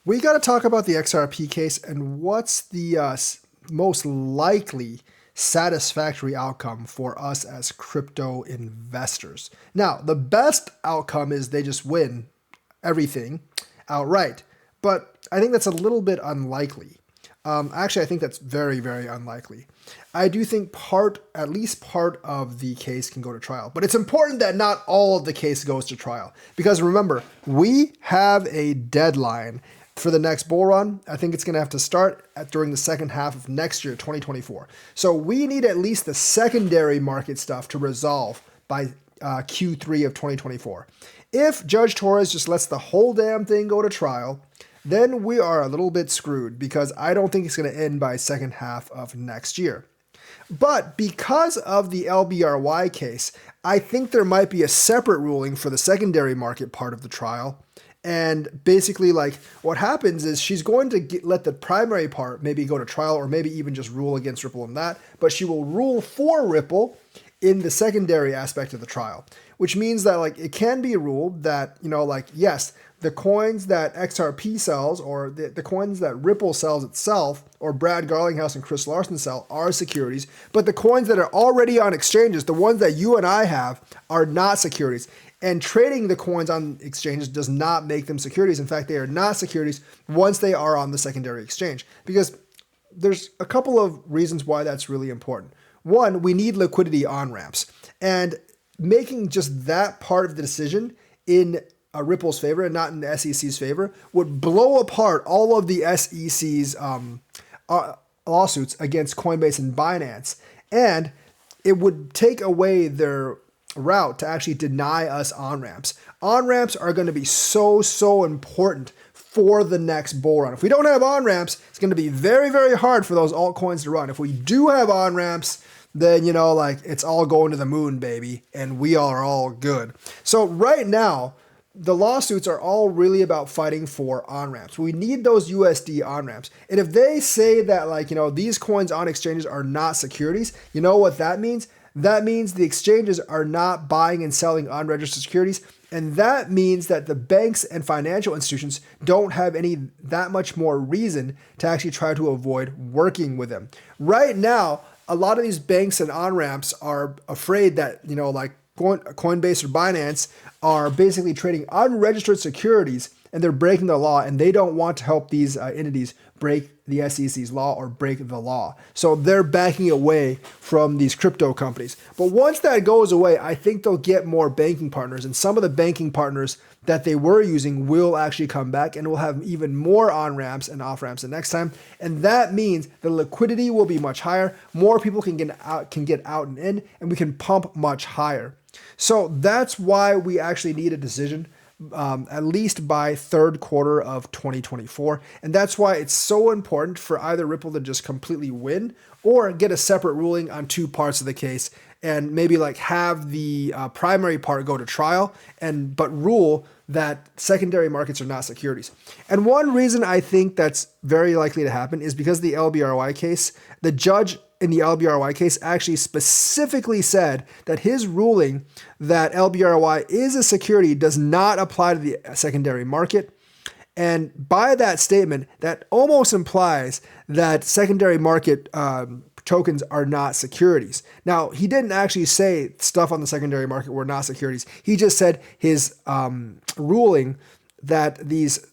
We got to talk about the XRP case and what's the most likely satisfactory outcome for us as crypto investors. Now, the best outcome is they just win everything outright, but I think that's a little bit unlikely. Actually, I think that's very, very unlikely. I do think at least part of the case can go to trial, but it's important that not all of the case goes to trial because remember, we have a deadline for the next bull run. I think it's going to have to start during the second half of next year, 2024. So we need at least the secondary market stuff to resolve by Q3 of 2024. If Judge Torres just lets the whole damn thing go to trial, then we are a little bit screwed because I don't think it's going to end by second half of next year. But because of the LBRY case, I think there might be a separate ruling for the secondary market part of the trial. And basically, like, what happens is she's going to let the primary part maybe go to trial or maybe even just rule against Ripple in that, but she will rule for Ripple in the secondary aspect of the trial, which means that, like, it can be ruled that, yes, the coins that XRP sells or the coins that Ripple sells itself or Brad Garlinghouse and Chris Larsen sell are securities, but the coins that are already on exchanges, the ones that you and I have, are not securities. And trading the coins on exchanges does not make them securities. In fact, they are not securities once they are on the secondary exchange, because there's a couple of reasons why that's really important. One, we need liquidity on-ramps, and making just that part of the decision in Ripple's favor and not in the SEC's favor would blow apart all of the SEC's lawsuits against Coinbase and Binance, and it would take away their route to actually deny us on-ramps. On-ramps are going to be so important for the next bull run. If we don't have on-ramps, it's going to be very, very hard for those altcoins to run. If we do have on-ramps, then, it's all going to the moon, baby, and we are all good. So right now, the lawsuits are all really about fighting for on-ramps. We need those USD on-ramps. And if they say that, these coins on exchanges are not securities, you know what that means? That means the exchanges are not buying and selling unregistered securities. And that means that the banks and financial institutions don't have that much more reason to actually try to avoid working with them. Right now, a lot of these banks and on-ramps are afraid that, Coinbase or Binance are basically trading unregistered securities and they're breaking the law, and they don't want to help these entities break the SEC's law or break the law. So they're backing away from these crypto companies. But once that goes away, I think they'll get more banking partners, and some of the banking partners that they were using will actually come back, and we'll have even more on-ramps and off-ramps the next time. And that means the liquidity will be much higher. More people can get out and in, and we can pump much higher. So that's why we actually need a decision at least by third quarter of 2024. And that's why it's so important for either Ripple to just completely win or get a separate ruling on two parts of the case, and maybe have the primary part go to trial but rule that secondary markets are not securities. And one reason I think that's very likely to happen is because the LBRY case, the judge in the LBRY case actually specifically said that his ruling that LBRY is a security does not apply to the secondary market. And by that statement, that almost implies that secondary market tokens are not securities. Now, he didn't actually say stuff on the secondary market were not securities. He just said his ruling that these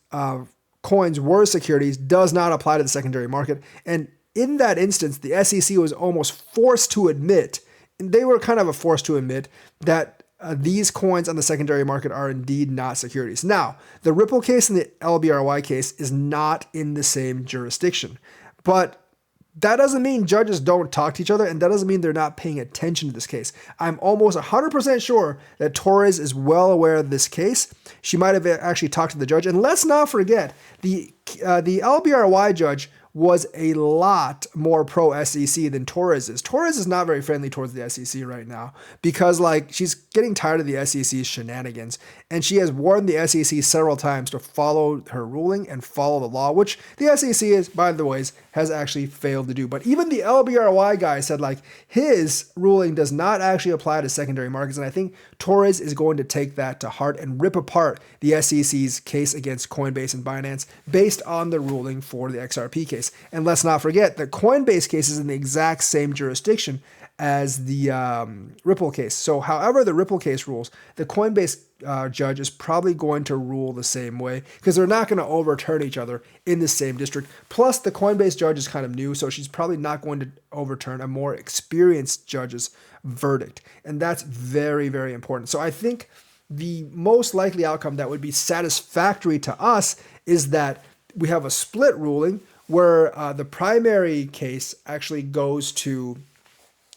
coins were securities does not apply to the secondary market. And in that instance, the SEC was almost forced to admit, and they were kind of forced to admit, that these coins on the secondary market are indeed not securities. Now, the Ripple case and the LBRY case is not in the same jurisdiction, but that doesn't mean judges don't talk to each other, and that doesn't mean they're not paying attention to this case. I'm almost 100% sure that Torres is well aware of this case. She might have actually talked to the judge. And let's not forget, the LBRY judge was a lot more pro SEC than Torres is. Torres is not very friendly towards the SEC right now because like she's getting tired of the SEC's shenanigans, and she has warned the SEC several times to follow her ruling and follow the law, which the SEC is, by the way, has actually failed to do. But even the LBRY guy said like his ruling does not actually apply to secondary markets, and I think Torres is going to take that to heart and rip apart the SEC's case against Coinbase and Binance based on the ruling for the XRP case. And let's not forget that Coinbase case is in the exact same jurisdiction as the Ripple case. So however the Ripple case rules, the Coinbase judge is probably going to rule the same way because they're not going to overturn each other in the same district. Plus, the Coinbase judge is kind of new, so she's probably not going to overturn a more experienced judge's verdict. And that's very, very important. So I think the most likely outcome that would be satisfactory to us is that we have a split ruling where the primary case actually goes to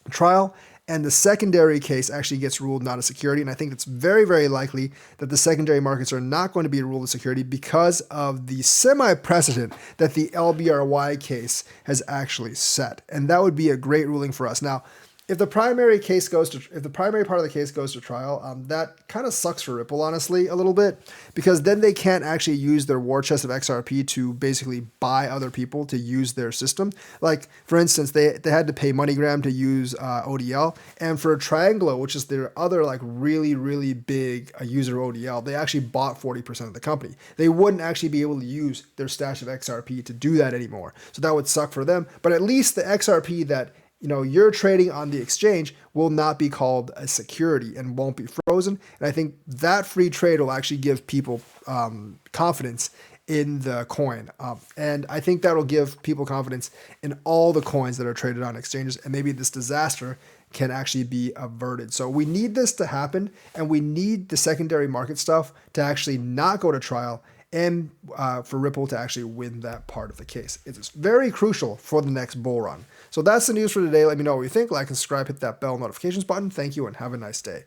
trial and the secondary case actually gets ruled not a security. And I think it's very, very likely that the secondary markets are not going to be ruled a security because of the semi-precedent that the LBRY case has actually set. And that would be a great ruling for us. Now, if the primary part of the case goes to trial, that kind of sucks for Ripple, honestly, a little bit, because then they can't actually use their war chest of XRP to basically buy other people to use their system. Like, for instance, they had to pay MoneyGram to use ODL, and for Trianglo, which is their other like really, really big user ODL, they actually bought 40% of the company. They wouldn't actually be able to use their stash of XRP to do that anymore. So that would suck for them. But at least the XRP that you're trading on the exchange will not be called a security and won't be frozen. And I think that free trade will actually give people confidence in the coin. And I think that'll give people confidence in all the coins that are traded on exchanges. And maybe this disaster can actually be averted. So we need this to happen, and we need the secondary market stuff to actually not go to trial and for Ripple to actually win that part of the case. It's very crucial for the next bull run. So that's the news for today. Let me know what you think. Like and subscribe, hit that bell notifications button. Thank you and have a nice day.